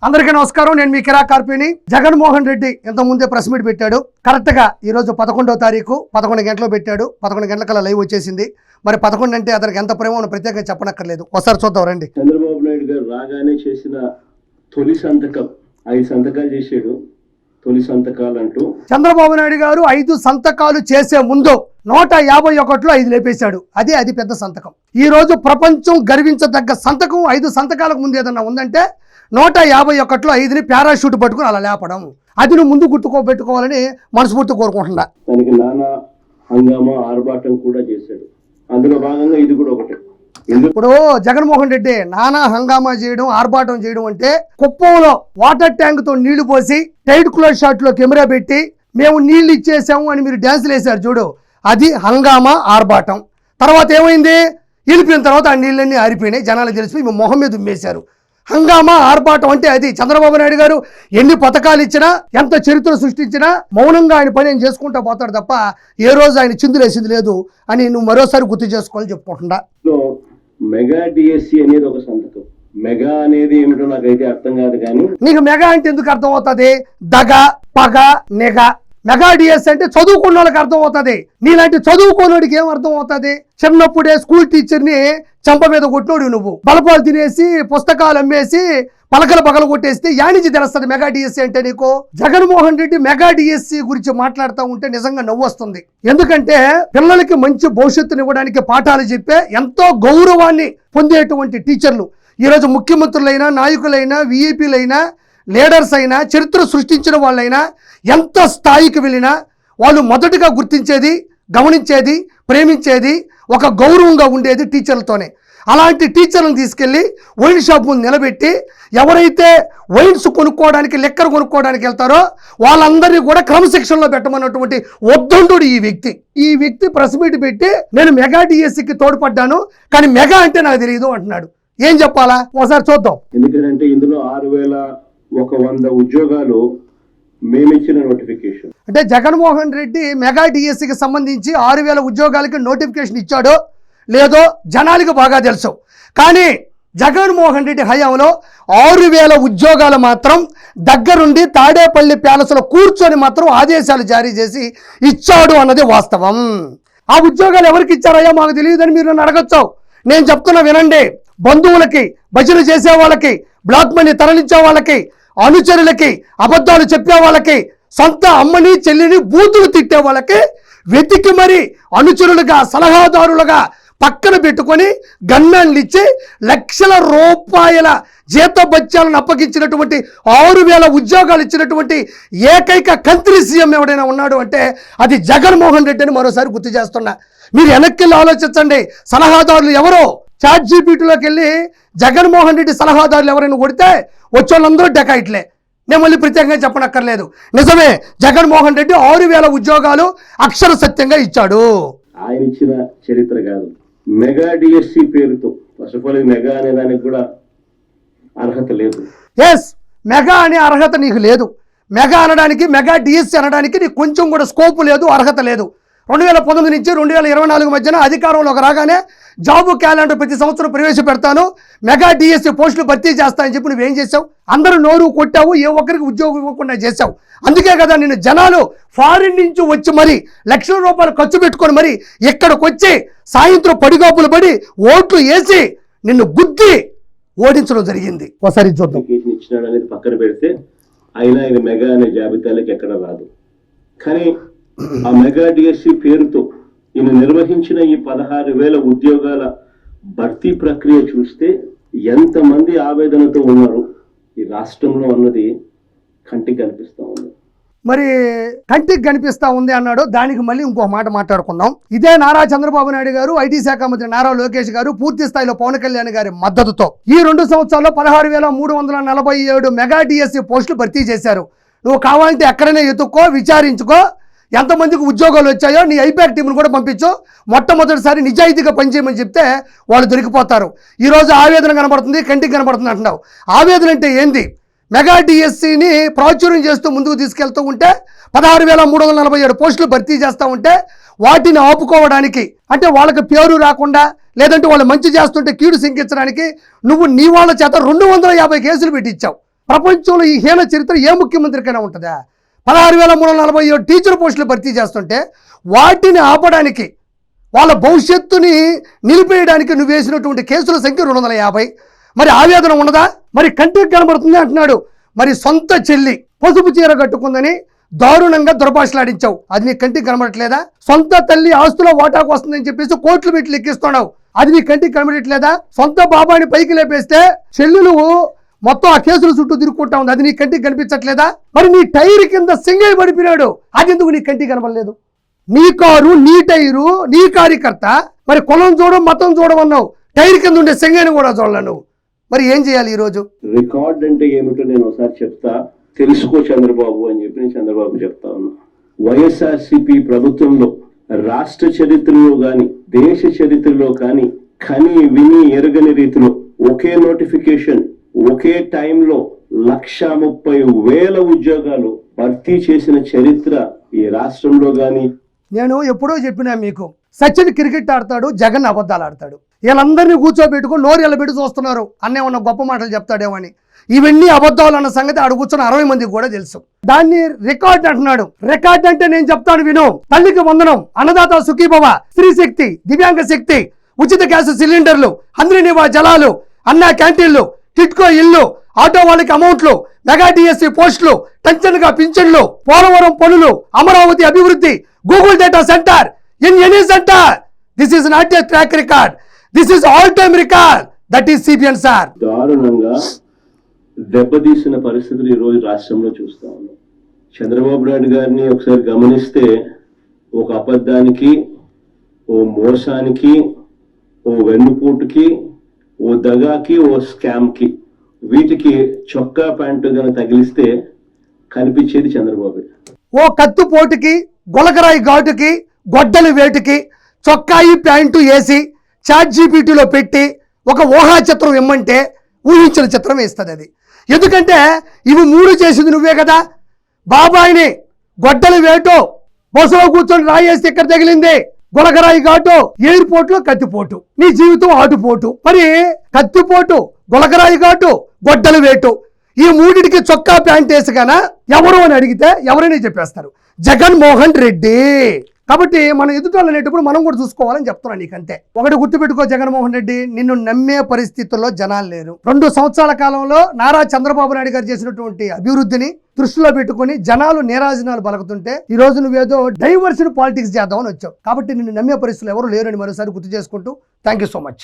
అందరికీ నమస్కారం. నేను మీ కిరా కార్పిని. జగన్మోహన్ రెడ్డి ఇంత ముందే ప్రెస్ మీట్ పెట్టాడు. కరెక్ట్ గా ఈ రోజు 11వ తారీఖు 11 గంటలకు పెట్టాడు. 11 గంటలకల్లా లైవ్ వచ్చేసింది. మరి 11 అంటే అతనికి ఎంత ప్రేమో ప్రత్యేకంగా చెప్పనక్కర్లేదు. ఒకసారి చూద్దాం రండి. చంద్రబాబు నాయుడు గారు రాగానే చేసిన తొలి సంతకం 5 సంతకాలు చేశాడు. తొలి సంతకాలు అంటూ చంద్రబాబు నాయుడు గారు 5 సంతకాలు చేసే ముందు 151లో 5 లేపేశాడు. అది పెద్ద సంతకం. ఈ రోజు ప్రపంచం గర్వించదగ్గ సంతకం 5 సంతకాలకు ముందు ఏదన్నా ఉందంటే 151లో 5ని పారాషూట్ పట్టుకుని అలా లేపడం. అది నువ్వు ముందు గుర్తుకోబెట్టుకోవాలని మనస్ఫూర్తి కోరుకుంటున్నా. దానికి నానా హంగామా ఆర్భాటం కూడా చేశాడు. అందులో భాగంగా ఇది కూడా ఒకటి. ఇప్పుడు జగన్మోహన్ రెడ్డి నానా హంగామా చేయడం, ఆర్భాటం చేయడం అంటే కుప్పంలో వాటర్ ట్యాంక్ తో నీళ్లు పోసి టైట్ క్లోజ్ షాట్ లో కెమెరా పెట్టి మేము నీళ్లు ఇచ్చేసాము అని మీరు డ్యాన్సులు వేశారు చూడు, అది హంగామా ఆర్భాటం. తర్వాత ఏమైంది? వెళ్ళిపోయిన తర్వాత ఆ నీళ్ళన్నీ ఆరిపోయినాయి. జనాలు తెలిసిపోయి మీ మొహం మీద ఉమ్మేశారు. హంగామా ఆర్భాటం అంటే అది. చంద్రబాబు నాయుడు గారు ఎన్ని పథకాలు ఇచ్చినా, ఎంత చరిత్ర సృష్టించినా మౌనంగా ఆయన పని ఆయన చేసుకుంటా పోతాడు తప్ప ఏ రోజు ఆయన చిందులేసింది లేదు అని నువ్వు మరోసారి గుర్తు చేసుకోవాలని చెప్పుకుంటున్నా. మెగా డిఎస్సి అనేది ఒక సంతకం. మెగా అనేది ఏమిటో నాకైతే అర్థం కాదు. కానీ నీకు మెగా అంటే ఎందుకు అర్థం అవుతుంది? దగ, పగ, నెగ. మెగా డిఎస్ అంటే చదువుకున్న వాళ్ళకి అర్థం అవుతుంది. నీలాంటి చదువుకోనోడికి ఏం అర్థం అవుతుంది? చిన్నప్పుడే స్కూల్ టీచర్ని చంప మీద కొట్టినోడు నువ్వు. బలపాలు తినేసి పుస్తకాలు అమ్మేసి పలకలు పగలు కొట్టేస్తే యానించి తెలుస్తుంది మెగా డిఎస్సి అంటే నీకు. జగన్మోహన్ రెడ్డి మెగా డిఎస్సి గురించి మాట్లాడుతూ ఉంటే నిజంగా నవ్వు వస్తుంది. ఎందుకంటే పిల్లలకి మంచి భవిష్యత్తుని ఇవ్వడానికి పాఠాలు చెప్పే ఎంతో గౌరవాన్ని పొందేటువంటి టీచర్లు ఈరోజు ముఖ్యమంత్రులైనా, నాయకులైనా, విఐపీలైనా, లీడర్స్ అయినా, చరిత్ర సృష్టించిన వాళ్ళైనా ఎంత స్థాయికి వెళ్ళినా వాళ్ళు మొదటగా గుర్తించేది, గమనించేది, ప్రేమించేది, ఒక గౌరవంగా ఉండేది టీచర్లతోనే. అలాంటి టీచర్లను తీసుకెళ్ళి వైన్ షాప్ ముందు నిలబెట్టి ఎవరైతే వైన్స్ కొనుక్కోవడానికి, లెక్కర్ కొనుక్కోవడానికి వెళ్తారో వాళ్ళందరినీ కూడా క్రమశిక్షణలో పెట్టమన్నటువంటి ఒద్దండు ఈ వ్యక్తి ప్రెస్ మీట్ పెట్టి నేను మెగా డిఎస్సికి తోడ్పడ్డాను కానీ మెగా అంటే నాకు తెలియదు అంటున్నాడు. ఏం చెప్పాలా ఒకసారి చూద్దాం. ఎందుకంటే ఇందులో 6100 ఉద్యోగాలు మేమిచ్చిన నోటిఫికేషన్. అంటే జగన్మోహన్ రెడ్డి మెగా డిఎస్సికి సంబంధించి 6000 ఉద్యోగాలకి నోటిఫికేషన్ ఇచ్చాడో లేదో జనాలకు బాగా తెలుసు. కానీ జగన్మోహన్ రెడ్డి హయాంలో 6000 ఉద్యోగాలు మాత్రం దగ్గరుండి తాడేపల్లి ప్యాలెస్లో కూర్చొని మాత్రం ఆదేశాలు జారీ చేసి ఇచ్చాడు అన్నది వాస్తవం. ఆ ఉద్యోగాలు ఎవరికి ఇచ్చారయ్యా మాకు తెలియదని మీరు నన్ను అడగచ్చు. నేను చెప్తున్నా వినండి. బంధువులకి, భజన చేసే వాళ్ళకి, బ్లాక్ మనీ తరలించే వాళ్ళకి, అనుచరులకి, అబద్ధాలు చెప్పే వాళ్ళకి, సొంత అమ్మని చెల్లిని బూతులు తిట్టే వాళ్ళకి వెతికి మరి అనుచరులుగా, సలహాదారులుగా పక్కన పెట్టుకొని గన్మెన్లు ఇచ్చి లక్షల రూపాయల జీతభత్యాలను అప్పగించినటువంటి 6000 ఉద్యోగాలు ఇచ్చినటువంటి ఏకైక కంత్రి సీఎం ఎవడైనా ఉన్నాడు అంటే అది జగన్మోహన్ రెడ్డి అని మరోసారి గుర్తు చేస్తున్నా. మీరు వెనక్కి ఆలోచించండి. సలహాదారులు ఎవరో చాట్ జీపీటీలోకి వెళ్ళి జగన్మోహన్ రెడ్డి సలహాదారులు ఎవరైనా కొడితే వచ్చేవాళ్ళందరూ డెకాయిట్లే. నేను మళ్ళీ ప్రత్యేకంగా చెప్పనక్కర్లేదు. నిజమే, జగన్మోహన్ రెడ్డి 6000 ఉద్యోగాలు అక్షర సత్యంగా ఇచ్చాడు. ఆయన ఇచ్చిన చరిత్ర కాదు. మెగా డిఎస్సి పేరుతో ఫస్ట్ ఆఫ్ ఆల్ మెగా అనే దానికి కూడా అర్హత లేదు. ఎస్, మెగా అనే అర్హత నీకు లేదు. మెగా అనడానికి, మెగా డిఎస్సి అనడానికి నీకు కొంచెం కూడా స్కోప్ లేదు, అర్హత లేదు. 2019 నుంచి 2024 మధ్యన అధికారంలోకి రాగానే జాబు క్యాలెండర్ ప్రతి సంవత్సరం ప్రవేశపెడతాను, మెగా డిఎస్సి పోస్టులు భర్తీ చేస్తానని చెప్పి నువ్వేం చేసావు? అందరూ నోరు కొట్టావు, ఏ ఒక్కరికి ఉద్యోగం ఇవ్వకుండా చేసావు. అందుకే కదా నిన్ను జనాలు ఫారిన్ నుంచి వచ్చి మరి లక్షల రూపాయలు ఖర్చు పెట్టుకొని మరి ఇక్కడికి వచ్చి సాయంత్రం పడిగాపులు పడి ఓట్లు వేసి నిన్ను గుద్ది ఓడించడం జరిగింది. ఒకసారి చూద్దాం. ఇచ్చినాడు అనేది పక్కన పెడితే అయినా ఇది మెగా అనే జాబితాలకు ఎక్కడ రాదు. కానీ ఆ మెగా డిఎస్సి పేరుతో ఈయన నిర్వహించిన ఈ 16,000 ఉద్యోగాల భర్తీ ప్రక్రియ చూస్తే ఎంతమంది ఆవేదనతో ఉన్నారు ఈ రాష్ట్రంలో అన్నది కంటికి కనిపిస్తా ఉంది. మరి కంటికి కనిపిస్తా ఉంది అన్నాడు. దానికి మళ్ళీ ఇంకో మాట మాట్లాడుకుందాం. ఇదే నారా చంద్రబాబు నాయుడు గారు, ఐటీ శాఖ మంత్రి నారా లోకేష్ గారు పూర్తి స్థాయిలో పవన్ కళ్యాణ్ గారి మద్దతుతో ఈ 2 సంవత్సరాల్లో 16,347 మెగా డిఎస్సి పోస్టులు భర్తీ చేశారు. నువ్వు కావాలంటే ఎక్కడైనా ఎత్తుక్కో, విచారించుకో, ఎంతమందికి ఉద్యోగాలు వచ్చాయో నీ ఐపాక్ టీంను కూడా పంపించు. మొట్టమొదటిసారి నిజాయితీగా పనిచేయమని చెప్తే వాళ్ళు దొరికిపోతారు. ఈరోజు ఆవేదన కనబడుతుంది, కంటికి కనబడుతుంది అంటున్నావు. ఆవేదన అంటే ఏంది? మెగా డిఎస్సిని ప్రాచుర్యం చేస్తూ ముందుకు తీసుకెళ్తూ ఉంటే 16,347 పోస్టులు భర్తీ చేస్తూ ఉంటే వాటిని ఆపుకోవడానికి, అంటే వాళ్ళకి పేరు రాకుండా లేదంటే వాళ్ళు మంచి చేస్తుంటే కీడు శంకించడానికి నువ్వు నీ వాళ్ళ చేత 250 కేసులు పెట్టించావు. ప్రపంచంలో ఈ హీన చరిత్ర ఏ ముఖ్యమంత్రికైనా ఉంటుందా? 16,347 టీచర్ పోస్టులు భర్తీ చేస్తుంటే వాటిని ఆపడానికి, వాళ్ళ భవిష్యత్తుని నిలిపేయడానికి నువ్వు వేసినటువంటి కేసుల సంఖ్య 250. మరి ఆవేదన ఉన్నదా? మరి కంటికి కనబడుతుంది అంటున్నాడు. మరి సొంత చెల్లి పసుపు చీర కట్టుకుందని దారుణంగా దుర్భాషలాడించావు, అది నీ కంటికి కనబడట్లేదా? సొంత తల్లి ఆస్తులో వాటాకు వస్తుందని చెప్పేసి కోట్లు పెట్టి లెక్కిస్తున్నావు, అది నీ కంటికి కనబడట్లేదా? సొంత బాబాని పైకి లేపేస్తే చెల్లెలు మొత్తం ఆ కేసుల చుట్టూ తిరుగుకుంటా ఉంది, అది నీ కంటికి కనిపించట్లేదా? మరి నీ టైర్ కింద సింగయ్య పడిపోయినాడు, అది ఎందుకు నీ కంటికి కనబడలేదు? నీ కారు, నీ టైరు, నీ కార్యకర్త, మరి కులం చూడం మతం చూడమన్నావు, టైర్ కింద ఉండే సింగయ్యను కూడా చూడలేవు. మరి ఏం చేయాలి ఈరోజు? రికార్డ్ అంటే ఏమిటో నేను ఒకసారి చెప్తా, తెలుసుకో చంద్రబాబు అని చెప్పి నేను చంద్రబాబు చెప్తా ఉన్నా. వైఎస్ఆర్సీపీ ప్రభుత్వంలో రాష్ట్ర చరిత్రలో గాని దేశ చరిత్రలో కానీ కని విని ఎరగని రీతిలో ఒకే నోటిఫికేషన్ ఒకే టైంలో 130,000 ఉద్యోగాలు భర్తీ చేసిన చరిత్ర ఈ రాష్ట్రంలో గాని. నేను ఎప్పుడో చెప్పినా మీకు, సచిన్ క్రికెట్ ఆడతాడు, జగన్ అబద్ధాలు ఆడతాడు. వీళ్ళందరినీ కూర్చోబెట్టుకుని నోరు ఎల్లబెట్టి చూస్తున్నారు, అన్నే ఉన్న గొప్ప మాటలు చెప్తాడేమో అని. ఇవన్నీ అబద్ధాలు అన్న సంగతి ఆడు కూర్చొని 60 మందికి కూడా తెలుసు. దాన్ని రికార్డ్ అంటున్నాడు. రికార్డ్ అంటే నేను చెప్తాను విను. తల్లికి వందనం, అన్నదాత సుఖీభవ, స్త్రీ శక్తి, దివ్యాంగ శక్తి, ఉచిత గ్యాస్ సిలిండర్లు, అందరినివా జలాలు, అన్నా క్యాంటీన్లు, టిట్కో ఇల్లు, ఆటో వాళ్ళకి అమౌంట్లు, మెగా డిఎస్సి పోస్టులు, టెన్షన్గా పింఛన్లు, పోలవరం పనులు, అమరావతి అభివృద్ధి, Google data centre, in any centre. This is not a track record, this is all time record. That is CBN sir. దారుణంగా దెబ్బతీసిన పరిస్థితులు ఈ రోజు రాష్ట్రంలో చూస్తా ఉన్నాం. చంద్రబాబు నాయుడు గారిని ఒకసారి గమనిస్తే ఒక అబద్ధానికి, ఓ మోసానికి, ఓ వెన్నుపోటుకి, ఓ దగాకి, ఓ స్కామ్కి, వీటికి చొక్కా ప్యాంటు గన తగిలిస్తే కనిపించేది చంద్రబాబు. ఓ కత్తు పోటుకి, గొలకరాయి ఘాటుకి, గొడ్డలి వేటుకి చొక్కాయి ప్యాంటు వేసి చాట్ జీపీటీలో పెట్టి ఒక ఊహా చిత్రం ఇమ్మంటే ఊహించిన చిత్రం వేస్తుంది అది. ఎందుకంటే ఇవి 3 చేసింది నువ్వే కదా. బాబాయిని గొడ్డలి వేటు, బస్సులో కూర్చొని రాయేసి ఇక్కడ తగిలింది, గొలకరాయి ఘాటు, ఎయిర్పోర్ట్లో కత్తిపోటు, నీ జీవితం ఆటుపోటు. మరి కత్తిపోటు, గొలకరాయి ఘాటు, గొడ్డలి వేటు, ఈ 3టికి చొక్కా ప్యాంట్ వేసిగానా ఎవరు అని అడిగితే ఎవరైనా చెప్పేస్తారు, జగన్మోహన్ రెడ్డి. కాబట్టి మనం ఎదుటోళ్ళు అనేటప్పుడు మనం కూడా చూసుకోవాలని చెప్తున్నాను నీకంతే. ఒకటి గుర్తుపెట్టుకో జగన్మోహన్ రెడ్డి, నిన్ను నమ్మే పరిస్థితుల్లో జనాలు లేరు. 2 సంవత్సరాల కాలంలో నారా చంద్రబాబు నాయుడు గారు చేసినటువంటి అభివృద్ధిని దృష్టిలో పెట్టుకుని జనాలు నీరాజనాలు పలుకుతుంటే ఈ రోజు నువ్వేదో డైవర్షన్ పాలిటిక్స్ చేద్దామని వచ్చావు. కాబట్టి నిన్ను నమ్మే పరిస్థితులు ఎవరు లేరని మరోసారి గుర్తు చేసుకుంటూ థ్యాంక్ యూ సో మచ్.